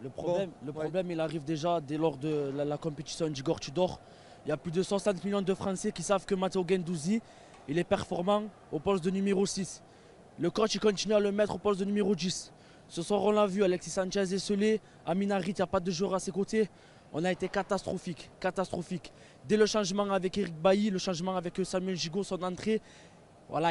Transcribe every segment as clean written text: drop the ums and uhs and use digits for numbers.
Le problème, il arrive déjà dès lors de la compétition d'Igor Tudor. Il y a plus de 60 millions de Français qui savent que Matteo Guendouzi, il est performant au poste de numéro 6. Le coach, il continue à le mettre au poste de numéro 10. Ce soir, on l'a vu, Alexis Sanchez est scellé. Amin Harit, il n'y a pas de joueur à ses côtés. On a été catastrophique, catastrophique. Dès le changement avec Eric Bailly, le changement avec Samuel Gigot, son entrée, voilà,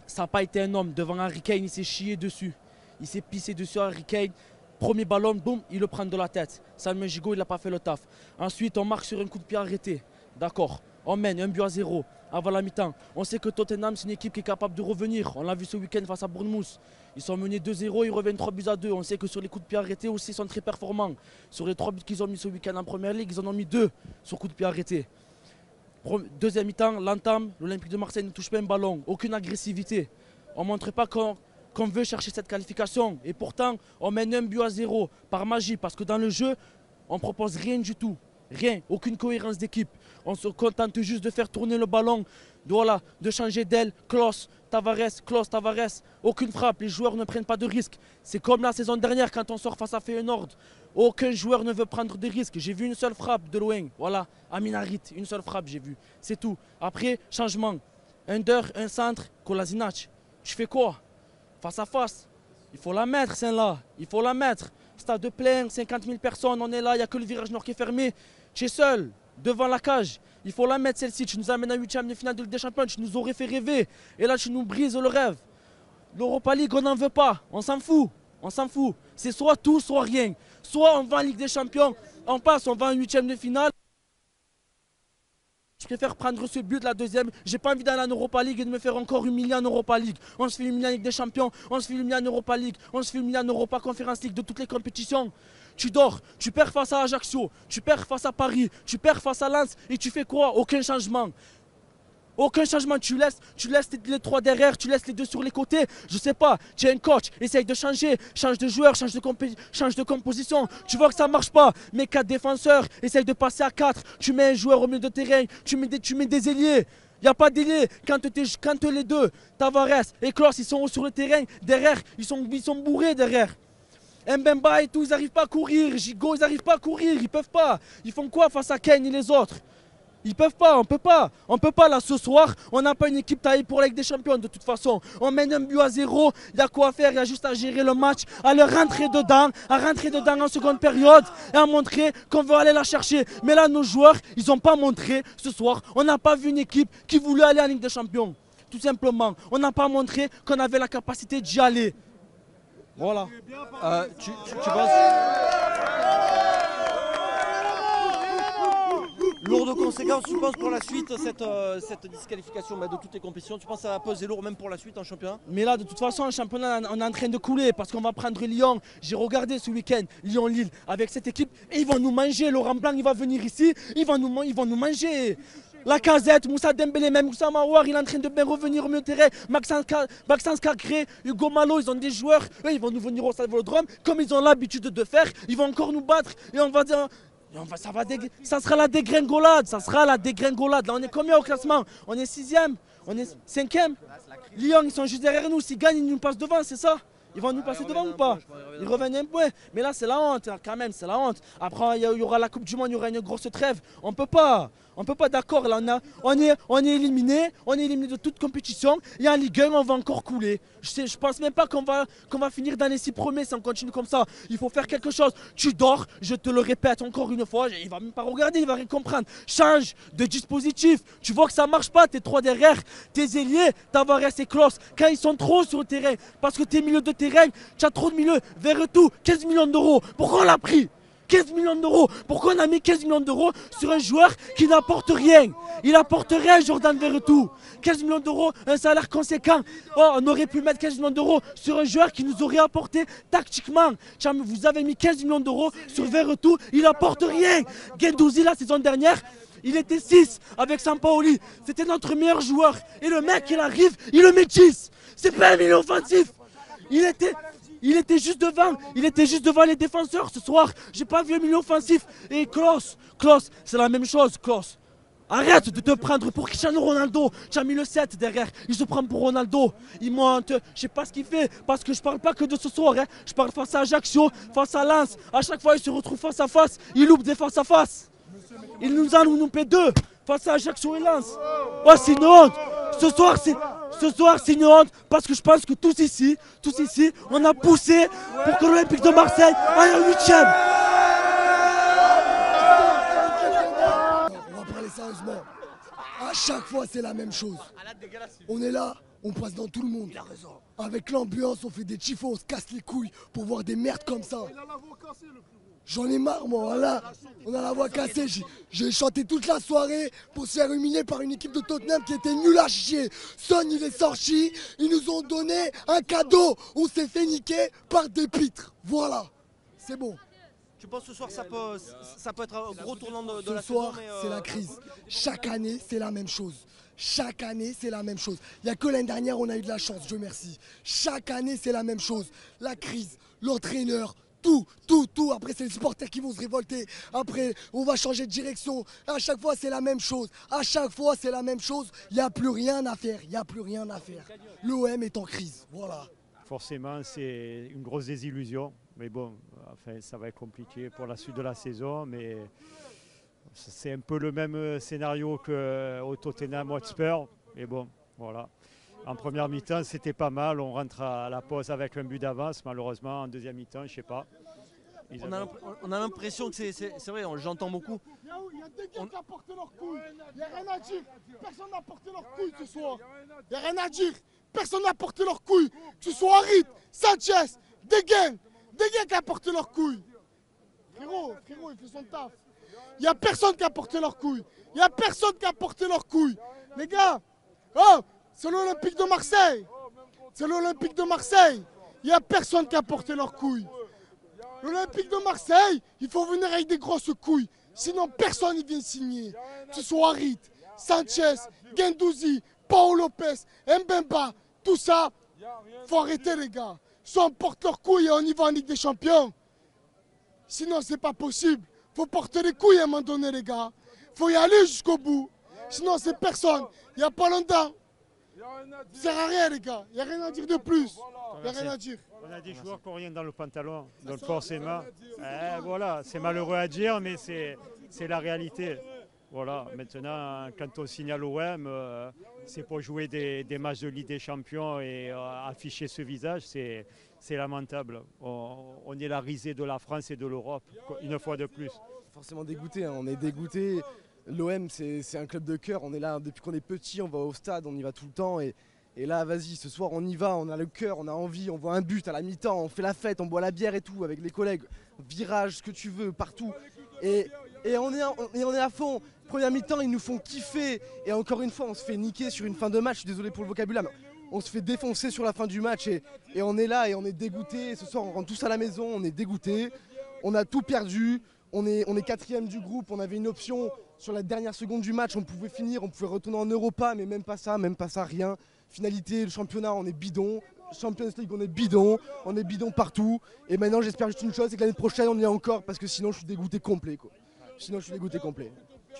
ça n'a pas été un homme. Devant Harry Kane, il s'est chié dessus. Il s'est pissé dessus à Harry Kane. Premier ballon, boum, il le prend de la tête. Samuel Gigot, il n'a pas fait le taf. Ensuite, on marque sur un coup de pied arrêté. D'accord. On mène 1-0 avant la mi-temps. On sait que Tottenham, c'est une équipe qui est capable de revenir. On l'a vu ce week-end face à Bournemouth. Ils sont menés 2-0, ils reviennent 3-2. On sait que sur les coups de pied arrêtés aussi, ils sont très performants. Sur les 3 buts qu'ils ont mis ce week-end en première ligue, ils en ont mis 2 sur coups de pied arrêtés. Deuxième mi-temps, l'entame, l'Olympique de Marseille ne touche pas un ballon. Aucune agressivité. On ne montre pas qu'on veut chercher cette qualification. Et pourtant, on mène 1-0 par magie. Parce que dans le jeu, on ne propose rien du tout. Rien, aucune cohérence d'équipe. On se contente juste de faire tourner le ballon, de changer d'aile, Klose, Tavares, aucune frappe, les joueurs ne prennent pas de risques. C'est comme la saison dernière quand on sort face à Feyenoord. Aucun joueur ne veut prendre de risques. J'ai vu une seule frappe de loin, voilà, Amin Harit, une seule frappe j'ai vu, c'est tout. Après, changement, un centre, Kolasinac. Tu fais quoi? Face à face, il faut la mettre celle-là, il faut la mettre. Stade plein, 50 000 personnes, on est là, il n'y a que le virage nord qui est fermé. Tu es seul, devant la cage. Il faut la mettre celle-ci. Tu nous amènes à 8e de finale de Ligue des Champions, tu nous aurais fait rêver. Et là, tu nous brises le rêve. L'Europa League, on n'en veut pas. On s'en fout. On s'en fout. C'est soit tout, soit rien. Soit on va en Ligue des Champions, on passe, on va en 8e de finale. Je préfère prendre ce but, la deuxième. J'ai pas envie d'aller en Europa League et de me faire encore humilier en Europa League. On se fait humilier en Ligue des Champions, on se fait humilier en Europa League, on se fait humilier en Europa Conference League de toutes les compétitions. Tu dors, tu perds face à Ajaccio, tu perds face à Paris, tu perds face à Lens et tu fais quoi? Aucun changement. Aucun changement, tu laisses les 3 derrière, tu laisses les 2 sur les côtés. Je sais pas, tu es un coach, essaye de changer, change de joueur, change de composition. Tu vois que ça marche pas, mets 4 défenseurs, essaye de passer à 4. Tu mets un joueur au milieu de terrain, tu mets des ailiers. Il n'y a pas d'ailier quand les deux, Tavares et Klose, ils sont sur le terrain, derrière, ils sont bourrés derrière. Mbemba et tout, ils n'arrivent pas à courir, Gigot, ils n'arrivent pas à courir, ils peuvent pas. Ils font quoi face à Kane et les autres? Ils peuvent pas, on peut pas. On peut pas là ce soir, on n'a pas une équipe taillée pour la Ligue des Champions de toute façon. On mène 1-0, il y a quoi faire, il y a juste à gérer le match, à le rentrer dedans, en seconde période et à montrer qu'on veut aller la chercher. Mais là nos joueurs, ils n'ont pas montré ce soir, on n'a pas vu une équipe qui voulait aller en Ligue des Champions. Tout simplement, on n'a pas montré qu'on avait la capacité d'y aller. Voilà. Tu penses... Lourde conséquence, tu penses pour la suite, cette disqualification de toutes les compétitions, tu penses que ça va peser lourd même pour la suite en championnat? Mais là de toute façon en championnat on est en train de couler parce qu'on va prendre Lyon. J'ai regardé ce week-end Lyon-Lille avec cette équipe et ils vont nous manger. Laurent Blanc il va venir ici, ils vont nous manger. La Casette, Moussa Dembélé, même Moussa Mawar, il est en train de bien revenir au milieu de terrain. Maxence Cacré, Hugo Malo, ils ont des joueurs. Eux, ils vont nous venir au Stade Vélodrome comme ils ont l'habitude de faire. Ils vont encore nous battre et on va dire... Ça sera la dégringolade, Là, on est combien au classement? On est 6e, on est 5e. Lyon, ils sont juste derrière nous. S'ils gagnent, ils nous passent devant, c'est ça? Ils vont nous passer devant ou pas? Ils reviennent un point. Mais là, c'est la honte, quand même, c'est la honte. Après, il y aura la Coupe du Monde, il y aura une grosse trêve. On peut pas, d'accord. Là, on est éliminé de toute compétition. Et en Ligue 1, on va encore couler. Je pense même pas qu'on va finir dans les 6 premiers si on continue comme ça. Il faut faire quelque chose. Tu dors, je te le répète encore une fois. Il va même pas regarder, il va rien comprendre. Change de dispositif. Tu vois que ça marche pas. T'es 3 derrière, tes ailiers, Tavares et Klose. Quand ils sont trop sur le terrain, parce que tes milieux de terrain, tu as trop de milieux. Verretou, 15 millions d'euros. Pourquoi on l'a pris? 15 millions d'euros. Pourquoi on a mis 15 millions d'euros sur un joueur qui n'apporte rien? Il apporte rien, Jordan Verretou. 15 millions d'euros, un salaire conséquent. Oh, on aurait pu mettre 15 millions d'euros sur un joueur qui nous aurait apporté tactiquement. Vous avez mis 15 millions d'euros sur Verretou, il n'apporte rien. Guendouzi, la saison dernière, il était 6 avec Sampaoli. C'était notre meilleur joueur. Et le mec, il arrive, il le met 10. C'est pas un milieu offensif. Il était juste devant les défenseurs ce soir. J'ai pas vu un milieu offensif. Et Klose, c'est la même chose, Klose. Arrête de te prendre pour Cristiano Ronaldo. Tu as mis le 7 derrière. Il se prend pour Ronaldo. Il monte. Je sais pas ce qu'il fait. Parce que je parle pas que de ce soir. Hein. Je parle face à Ajaccio, face à Lens. À chaque fois, il se retrouve face à face. Il loupe des face à face. Il nous a loupé 2 face à Ajaccio et Lens. Oh, c'est une honte. Ce soir, c'est une honte. Parce que je pense que tous ici, on a poussé pour que l'Olympique de Marseille aille en 8e. Sérieusement, à chaque fois c'est la même chose. On est là, on passe dans tout le monde. Avec l'ambiance, on fait des tifos, on se casse les couilles pour voir des merdes comme ça. J'en ai marre moi, voilà. On a la voix cassée. J'ai chanté toute la soirée pour se faire humilier par une équipe de Tottenham qui était nulle à chier. Son il est sorti, ils nous ont donné un cadeau. On s'est fait niquer par des pitres. Voilà, c'est bon. Tu penses que ce soir ça peut être un gros tournant de la Ce soir, saison c'est la crise. Chaque année, c'est la même chose. Chaque année, c'est la même chose. Il n'y a que l'année dernière, on a eu de la chance, Dieu merci. Chaque année, c'est la même chose. La crise, l'entraîneur, tout. Après, c'est les supporters qui vont se révolter. Après, on va changer de direction. À chaque fois, c'est la même chose. À chaque fois, c'est la même chose. Il n'y a plus rien à faire. Il n'y a plus rien à faire. L'OM est en crise. Voilà. Forcément, c'est une grosse désillusion. Mais bon, enfin, ça va être compliqué pour la suite de la saison. Mais c'est un peu le même scénario qu'au Tottenham Hotspur. Mais bon, voilà. En première mi-temps, c'était pas mal. On rentre à la pause avec un but d'avance. Malheureusement, en deuxième mi-temps, je ne sais pas. On a l'impression que c'est vrai, j'entends beaucoup. Il y a des gars qui ont porté leur couille. Il n'y a rien à dire. Personne n'a porté leur couille ce soir. Il n'y a rien à dire. Personne n'a porté leur couille. Que ce soit Harit, Sanchez, Degen qui a porté leur couille. Frérot, il fait son taf. Il n'y a personne qui a porté leur couille. Il n'y a personne qui a porté leur couille. Les gars, oh, c'est l'Olympique de Marseille. C'est l'Olympique de Marseille. Il n'y a personne qui a porté leur couille. L'Olympique de Marseille, il faut venir avec des grosses couilles. Sinon, personne ne vient signer. Que ce soit Harit, Sanchez, Guendouzi, Paul Lopez, Mbemba, tout ça, faut arrêter les gars. Soit on porte leurs couilles et on y va en Ligue des Champions. Sinon, c'est pas possible. Faut porter les couilles à un moment donné, les gars. Faut y aller jusqu'au bout. Sinon, c'est personne. Il n'y a pas longtemps. Ça sert à rien, les gars. Il n'y a rien à dire de plus. Il n'y a rien à dire. On a des joueurs qui n'ont rien dans le pantalon. Donc forcément, voilà, c'est malheureux à dire, mais c'est la réalité. Voilà, maintenant, quand on signe à l'OM, c'est pour jouer des matchs de Ligue des Champions et afficher ce visage, c'est lamentable. On est la risée de la France et de l'Europe, une fois de plus. Forcément dégoûté, hein. On est dégoûté. L'OM, c'est un club de cœur. On est là depuis qu'on est petit, on va au stade, on y va tout le temps. Et là, vas-y, ce soir, on y va, on a le cœur, on a envie, on voit un but à la mi-temps, on fait la fête, on boit la bière et tout avec les collègues. Virage, ce que tu veux, partout. Et on est à fond. Première mi-temps, ils nous font kiffer. Et encore une fois, on se fait niquer sur une fin de match. Je suis désolé pour le vocabulaire, mais on se fait défoncer sur la fin du match. Et on est là et on est dégoûté. Ce soir, on rentre tous à la maison, on est dégoûté. On a tout perdu. On est 4e du groupe. On avait une option sur la dernière seconde du match. On pouvait finir, on pouvait retourner en Europa, mais même pas ça, rien. Finalité, le championnat, on est bidon. Champions League, on est bidon partout. Et maintenant, j'espère juste une chose, c'est que l'année prochaine, on y est encore, parce que sinon, je suis dégoûté complet, quoi. Tu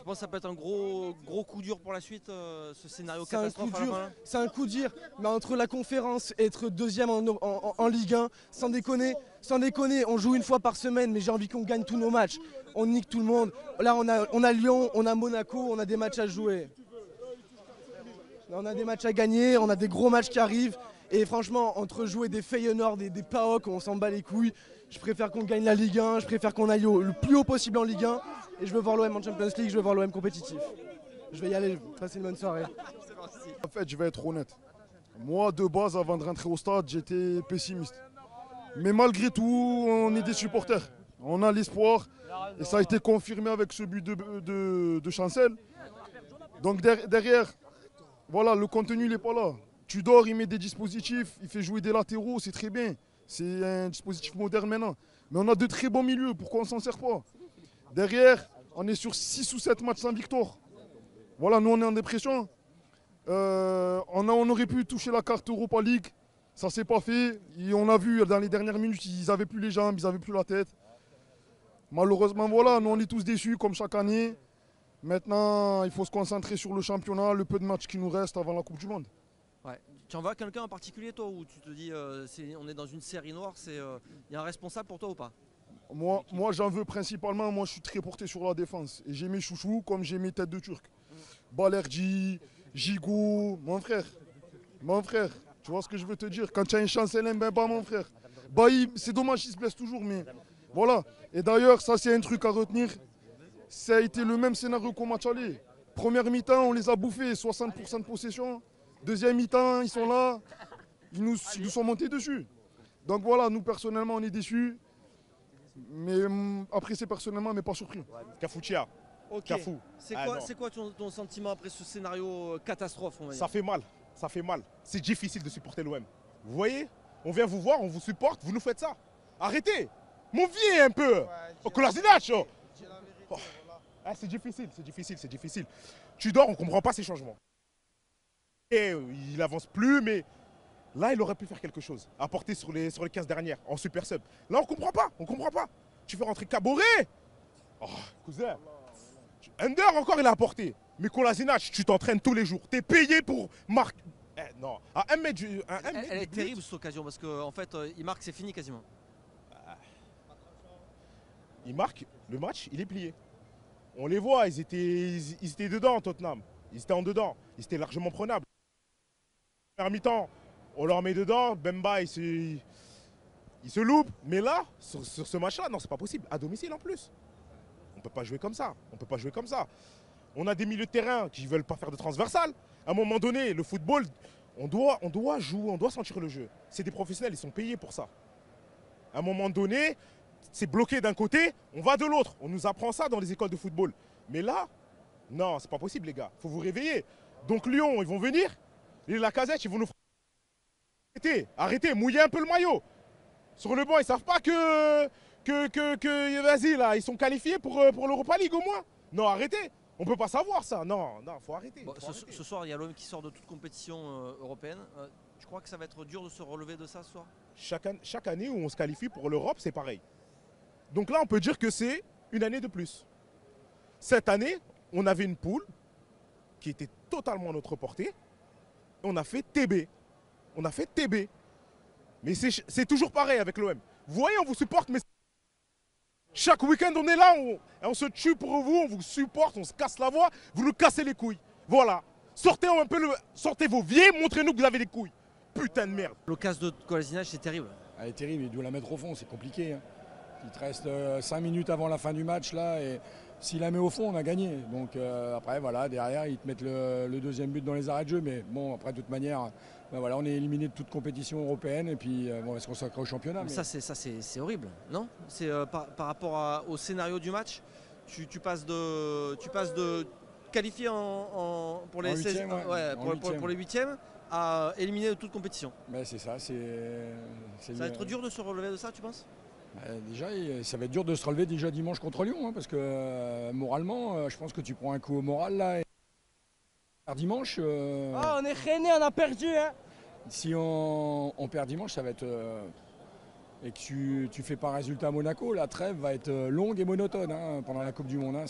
penses que ça peut être un gros coup dur pour la suite, ce scénario c'est catastrophe à la fin? C'est un coup dur, mais entre la conférence et être deuxième en Ligue 1, sans déconner, on joue une fois par semaine, mais j'ai envie qu'on gagne tous nos matchs. On nique tout le monde. Là, on a Lyon, on a Monaco, on a des matchs à jouer. On a des matchs à gagner, on a des gros matchs qui arrivent. Et franchement, entre jouer des Feyenoord, des PAOK, on s'en bat les couilles. Je préfère qu'on gagne la Ligue 1, je préfère qu'on aille le plus haut possible en Ligue 1. Et je veux voir l'OM en Champions League, je veux voir l'OM compétitif. Je vais y aller, passer une bonne soirée. En fait, je vais être honnête. Moi, de base, avant de rentrer au stade, j'étais pessimiste. Mais malgré tout, on est des supporters. On a l'espoir. Et ça a été confirmé avec ce but de Chancel. Donc derrière, voilà, le contenu il n'est pas là. Tudor, il met des dispositifs, il fait jouer des latéraux, c'est très bien. C'est un dispositif moderne maintenant. Mais on a de très bons milieux, pourquoi on ne s'en sert pas? Derrière, on est sur 6 ou 7 matchs sans victoire. Voilà, nous on est en dépression. On aurait pu toucher la carte Europa League. Ça ne s'est pas fait. Et on a vu dans les dernières minutes, ils n'avaient plus les jambes, ils n'avaient plus la tête. Malheureusement, voilà, nous on est tous déçus comme chaque année. Maintenant, il faut se concentrer sur le championnat, le peu de matchs qui nous restent avant la Coupe du Monde. Ouais. Tu en veux à quelqu'un en particulier, toi, ou tu te dis on est dans une série noire, il y a un responsable pour toi ou pas? Moi j'en veux principalement, moi je suis très porté sur la défense. Et j'ai mes chouchous comme j'ai mes têtes de Turc. Balerdi, Gigo, mon frère. Mon frère, tu vois ce que je veux te dire? Quand tu as une chance, ben pas mon frère. Bailly, c'est dommage, il se blesse toujours, mais voilà. Et d'ailleurs, ça c'est un truc à retenir. Ça a été le même scénario qu'au match aller. Première mi-temps, on les a bouffés, 60% de possession. Deuxième mi-temps, ils sont là, ils nous sont montés dessus. Donc voilà, nous personnellement, on est déçus. Mais apprécié personnellement, mais pas surpris. Cafoutia. Ok. Cafou. C'est quoi ton sentiment après ce scénario catastrophe, on va dire? Ça fait mal. Ça fait mal. C'est difficile de supporter l'OM. Vous voyez? On vient vous voir, on vous supporte, vous nous faites ça. Arrêtez. M'enviez un peu. Kolasinac. C'est difficile, c'est difficile, c'est difficile. Tu dors, on ne comprend pas ces changements. Et il avance plus, mais là, il aurait pu faire quelque chose. Apporter sur les 15 dernières, en super sub. Là, on comprend pas, on comprend pas. Tu fais rentrer Caboret. Oh, cousin. Under, encore, il a apporté. Mais Kolasinac, tu t'entraînes tous les jours. Tu es payé pour marquer. Non, à 1 mètre. Elle est terrible cette occasion parce qu'en fait, il marque, c'est fini quasiment. Il marque, le match, il est plié. On les voit, ils étaient dedans, Tottenham. Ils étaient en dedans. Ils étaient largement prenables. Première mi-temps, on leur met dedans. Bemba, il se loupe. Mais là, sur ce match-là, non, c'est pas possible. À domicile en plus. On peut pas jouer comme ça. On peut pas jouer comme ça. On a des milieux de terrain qui ne veulent pas faire de transversal. À un moment donné, le football, on doit jouer, on doit sentir le jeu. C'est des professionnels, ils sont payés pour ça. À un moment donné, c'est bloqué d'un côté, on va de l'autre. On nous apprend ça dans les écoles de football. Mais là, non, c'est pas possible, les gars. Il faut vous réveiller. Donc Lyon, ils vont venir. Et la Casette, ils vont nous... Arrêtez, mouillez un peu le maillot. Sur le banc, ils savent pas que vas-y, là, ils sont qualifiés pour l'Europa League au moins. Non, arrêtez. On peut pas savoir ça. Non, faut arrêter. Bon, ce soir, il y a l'OM qui sort de toute compétition européenne. Tu crois que ça va être dur de se relever de ça ce soir? Chaque année où on se qualifie pour l'Europe, c'est pareil. Donc là, on peut dire que c'est une année de plus. Cette année, on avait une poule qui était totalement à notre portée. On a fait TB. On a fait TB. Mais c'est toujours pareil avec l'OM. Vous voyez, on vous supporte, mais chaque week-end, on est là, on se tue pour vous, on vous supporte, on se casse la voix, vous nous cassez les couilles. Voilà. Sortez vos vieilles, montrez-nous que vous avez des couilles. Putain de merde. L'occasion de Kolasinac, c'est terrible. Elle est terrible, il doit la mettre au fond, c'est compliqué. Hein. Il te reste 5 minutes avant la fin du match là et s'il la met au fond, on a gagné. Donc après voilà, derrière ils te mettent le deuxième but dans les arrêts de jeu, mais bon après de toute manière, voilà, on est éliminé de toute compétition européenne et puis on va se consacrer au championnat. Mais... Ça c'est horrible, non? C'est par rapport au scénario du match, tu passes de qualifié pour les 16, pour les huitièmes à éliminer de toute compétition. Ben, c'est ça, ça va être dur de se relever de ça, tu penses? Déjà, ça va être dur de se relever déjà dimanche contre Lyon, hein, parce que moralement, je pense que tu prends un coup au moral là. Et... Dimanche. On est rené, on a perdu. Hein. Si on perd dimanche, ça va être. Et que tu fais pas un résultat à Monaco, la trêve va être longue et monotone hein, pendant la Coupe du Monde. Hein,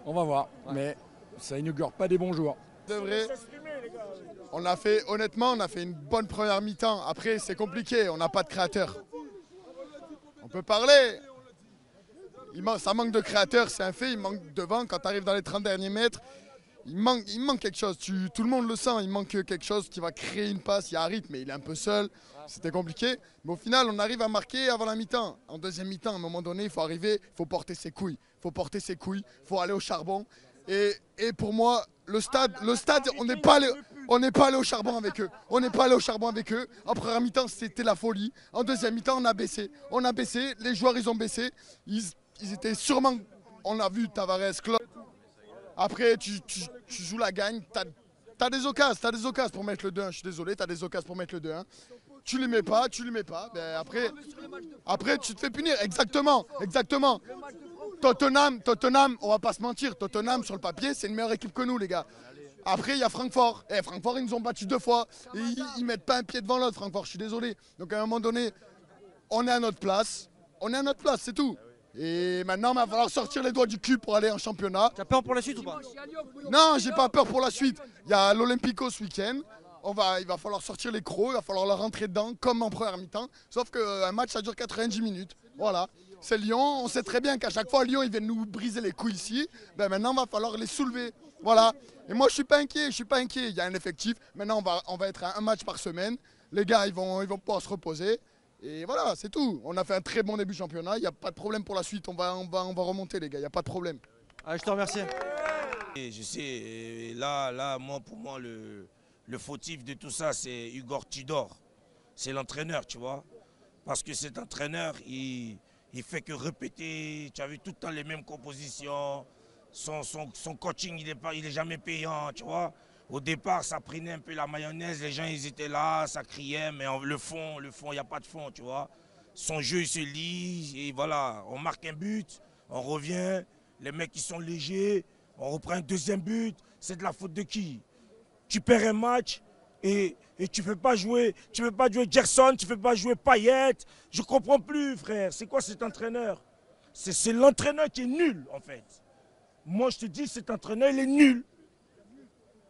on va voir, mais ça inaugure pas des bons jours. C'est vrai. Honnêtement, on a fait une bonne première mi-temps. Après, c'est compliqué, on n'a pas de créateur. On peut parler. Ça manque de créateur, c'est un fait. Il manque devant, quand tu arrives dans les 30 derniers mètres, il manque quelque chose. Tout le monde le sent, il manque quelque chose qui va créer une passe. Il y a Harit, mais il est un peu seul. C'était compliqué. Mais au final, on arrive à marquer avant la mi-temps. En deuxième mi-temps, à un moment donné, il faut arriver, il faut porter ses couilles. Il faut aller au charbon. Et pour moi, le stade, on n'est pas allé au charbon avec eux. En première mi-temps, c'était la folie. En deuxième mi-temps, on a baissé. Les joueurs, ils ont baissé. Ils étaient sûrement... On a vu Tavares, Klopp. Après, tu joues la gagne. T'as des occasions pour mettre le 2-1. Je suis désolé, t'as des occasions pour mettre le 2-1. Tu les mets pas. Ben après, tu te fais punir. Exactement. Tottenham, on va pas se mentir, Tottenham sur le papier, c'est une meilleure équipe que nous les gars. Après il y a Francfort. Francfort ils nous ont battus 2 fois. Et ils mettent pas un pied devant l'autre, Francfort, je suis désolé. Donc à un moment donné, on est à notre place, c'est tout. Et maintenant, il va falloir sortir les doigts du cul pour aller en championnat. Tu as peur pour la suite ou pas? Non, j'ai pas peur pour la suite. Il y a l'Olympico ce week-end. Il va falloir sortir les crocs, il va falloir leur rentrer dedans comme en première mi-temps. Sauf qu'un match, ça dure 90 minutes. Voilà. C'est Lyon. On sait très bien qu'à chaque fois, Lyon, ils viennent nous briser les couilles ici. Ben maintenant, il va falloir les soulever. Voilà. Et moi, je suis pas inquiet. Il y a un effectif. Maintenant, on va être à un match par semaine. Les gars, ils vont pouvoir se reposer. Et voilà, c'est tout. On a fait un très bon début de championnat. Il n'y a pas de problème pour la suite. On va remonter, les gars. Il n'y a pas de problème. Allez, je te remercie. Et je sais, là, pour moi, le fautif de tout ça, c'est Igor Tudor. C'est l'entraîneur, tu vois. Parce que cet entraîneur, il fait que répéter. Tu as vu tout le temps les mêmes compositions. Son coaching, il est jamais payant, tu vois. Au départ, ça prenait un peu la mayonnaise, les gens ils étaient là, ça criait, mais le fond, il n'y a pas de fond, tu vois. Son jeu, il se lit, et voilà, on marque un but, on revient, les mecs ils sont légers, on reprend un deuxième but, c'est de la faute de qui? Tu perds un match et tu ne peux pas jouer Gerson, tu ne peux pas jouer Payet, je ne comprends plus, frère, c'est quoi cet entraîneur? C'est l'entraîneur qui est nul, en fait. Moi, je te dis, cet entraîneur, il est nul.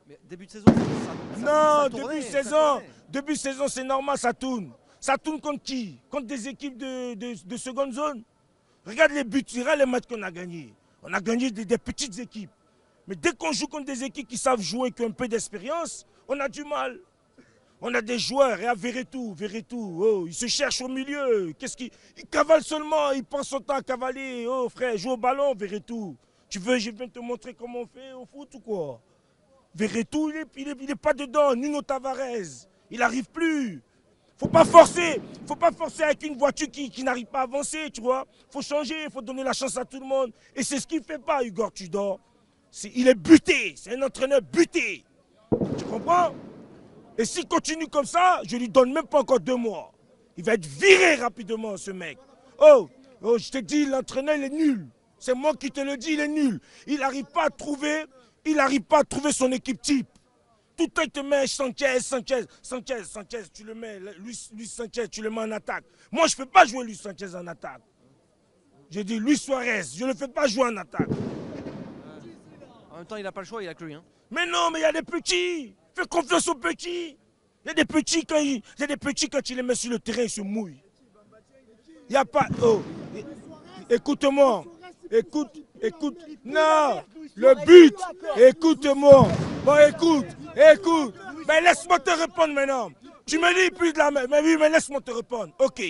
Mais début de saison, non, début de saison, c'est normal, ça tourne. Ça tourne contre qui? Contre des équipes de seconde zone. Regarde les buts, regarde les matchs qu'on a gagnés. On a gagné des petites équipes. Mais dès qu'on joue contre des équipes qui savent jouer, qui ont un peu d'expérience, on a du mal. On a des joueurs, et à Verretou, oh, il se cherche au milieu. Il cavale seulement, il pense son temps à cavaler. Oh frère, joue au ballon, Verretou. Tu veux, je viens te montrer comment on fait au foot ou quoi? Verretou, il est pas dedans. Nuno Tavares, il n'arrive plus. Faut pas forcer avec une voiture qui n'arrive pas à avancer, tu vois. Faut changer, il faut donner la chance à tout le monde. Et c'est ce qu'il ne fait pas, Igor Tudor. Il est buté, c'est un entraîneur buté. Tu comprends? Et s'il continue comme ça, je lui donne même pas encore 2 mois. Il va être viré rapidement, ce mec. Oh, je te dis, l'entraîneur, il est nul. C'est moi qui te le dis, il est nul. Il n'arrive pas à trouver son équipe type. Tout le temps, il te met Sanchez, tu le mets, Luis Sanchez, tu le mets en attaque. Moi, je ne peux pas jouer Luis Sanchez en attaque. J'ai dit Luis Suarez, je ne le fais pas jouer en attaque. En même temps, il n'a pas le choix, il a que lui. Hein. Mais non, mais il y a des petits. Fais confiance aux petits. Il y a des petits, quand il les met sur le terrain, ils se mouillent. Il n'y a pas... Oh, écoute-moi. Écoute. Non, le but. Écoute-moi. Bon, écoute. Mais laisse-moi te répondre maintenant. Tu me dis plus de la merde. Mais oui, mais laisse-moi te répondre. Ok.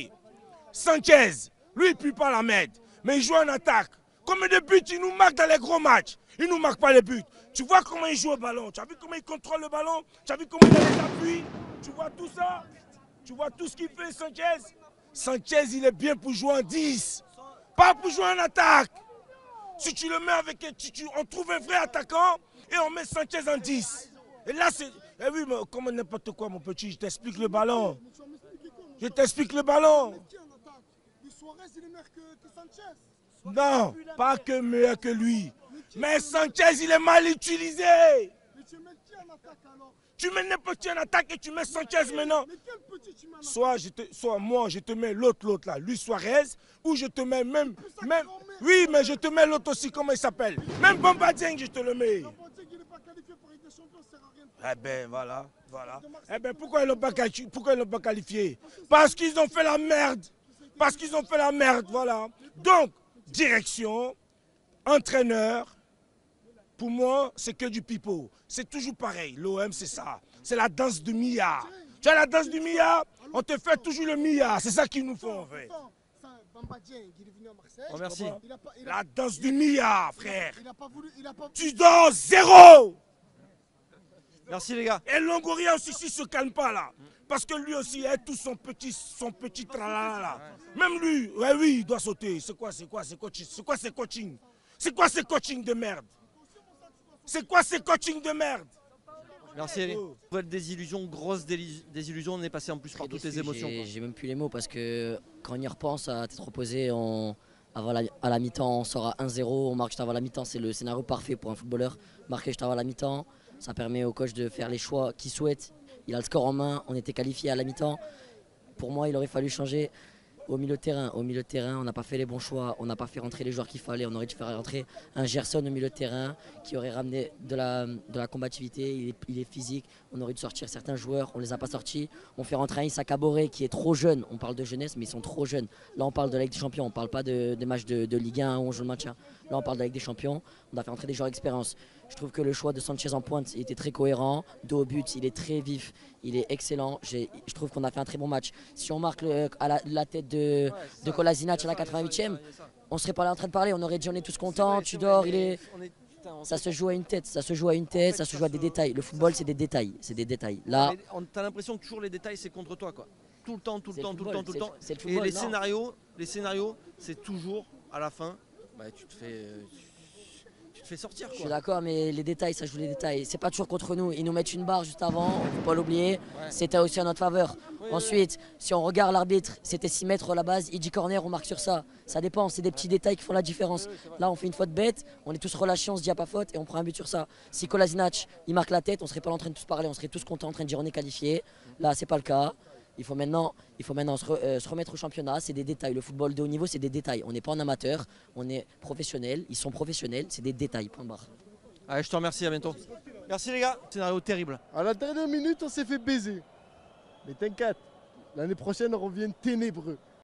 Sanchez, lui, il ne pue pas la merde. Mais il joue en attaque. Combien de buts il nous marque dans les gros matchs? Il ne nous marque pas les buts. Tu vois comment il joue au ballon? Tu as vu comment il contrôle le ballon? Tu as vu comment il a les appuis? Tu vois tout ça? Tu vois tout ce qu'il fait, Sanchez? Sanchez, il est bien pour jouer en 10. Pas pour jouer en attaque. Si tu le mets avec... on trouve un vrai attaquant et on met Sanchez en 10. Et là, c'est... Eh oui, mais comme n'importe quoi, mon petit, je t'explique le ballon. Je t'explique le ballon. Non, pas que meilleur que lui. Mais Sanchez, il est mal utilisé. Tu mets n'importe qui en attaque et tu mets Sanchez maintenant. Soit moi, je te mets l'autre là, Luis Suarez, ou je te mets même... Oui, mais je te mets l'autre aussi, comment il s'appelle? Même Bamba Dieng, je te le mets. Eh ben voilà. Eh ben pourquoi ils l'ont pas qualifié? Parce qu'ils ont fait la merde. Voilà. Donc, direction, entraîneur, pour moi, c'est que du pipeau. C'est toujours pareil. L'OM, c'est ça. C'est la danse de Mia. Tu as la danse du Mia, on te fait toujours le Mia. C'est ça qu'il nous faut, en fait. Oh, merci. La danse du Mia, frère. Tu danses 0. Merci, les gars. Et Longoria aussi, s'il ne se calme pas, là. Parce que lui aussi, il a tout son petit tralala, là. Même lui, ouais, oui, il doit sauter. C'est quoi ces coaching? C'est quoi ces coaching de merde? Merci. Nouvelle désillusion, grosse désillusion. On est passé en plus par toutes les émotions. J'ai même plus les mots parce que quand on y repense à tête reposée, à la mi-temps, on sort à 1-0, on marque juste avant la mi-temps. C'est le scénario parfait pour un footballeur. Marquer juste avant la mi-temps, ça permet au coach de faire les choix qu'il souhaite. Il a le score en main, on était qualifié à la mi-temps. Pour moi, il aurait fallu changer. Au milieu de terrain, on n'a pas fait les bons choix, on n'a pas fait rentrer les joueurs qu'il fallait, on aurait dû faire rentrer un Gerson au milieu de terrain qui aurait ramené de la combativité, il est physique, on aurait dû sortir certains joueurs, on ne les a pas sortis. On fait rentrer un Issa Kaboré qui est trop jeune, on parle de jeunesse mais ils sont trop jeunes. Là on parle de la Ligue des Champions, on ne parle pas des matchs de Ligue 1 où on joue le maintien. Là on parle de la Ligue des Champions, on a fait rentrer des joueurs d'expérience. Je trouve que le choix de Sanchez en pointe il était très cohérent, dos au but, il est très vif, il est excellent. Je trouve qu'on a fait un très bon match. Si on marque à la tête de Kolasinac à la 88e, on ne serait pas là en train de parler, on aurait dit on est tous contents, Tudor, ça se joue à une tête, ça se joue à des détails. Le football c'est des détails, Là, t'as l'impression que toujours les détails c'est contre toi quoi. Tout le temps. Football, et les scénarios, c'est toujours à la fin, tu te fais sortir quoi. Je suis d'accord, mais les détails, ça joue les détails. C'est pas toujours contre nous. Ils nous mettent une barre juste avant, il ne faut pas l'oublier. C'était aussi à notre faveur. Ensuite, si on regarde l'arbitre, c'était 6 mètres à la base, il dit corner, on marque sur ça. Ça dépend, c'est des petits détails qui font la différence. Là, on fait une faute bête, on est tous relâchés, on se dit pas faute et on prend un but sur ça. Si Kolasinac, il marque la tête, on serait pas en train de tous parler, on serait tous contents en train de dire on est qualifié. Là, c'est pas le cas. Il faut maintenant se remettre au championnat, c'est des détails. Le football de haut niveau, c'est des détails. On n'est pas en amateur, on est professionnel, ils sont professionnels, c'est des détails, point barre. Allez, je te remercie, à bientôt. Merci les gars, scénario terrible. À la dernière minute, on s'est fait baiser. Mais t'inquiète, l'année prochaine, on revient ténébreux.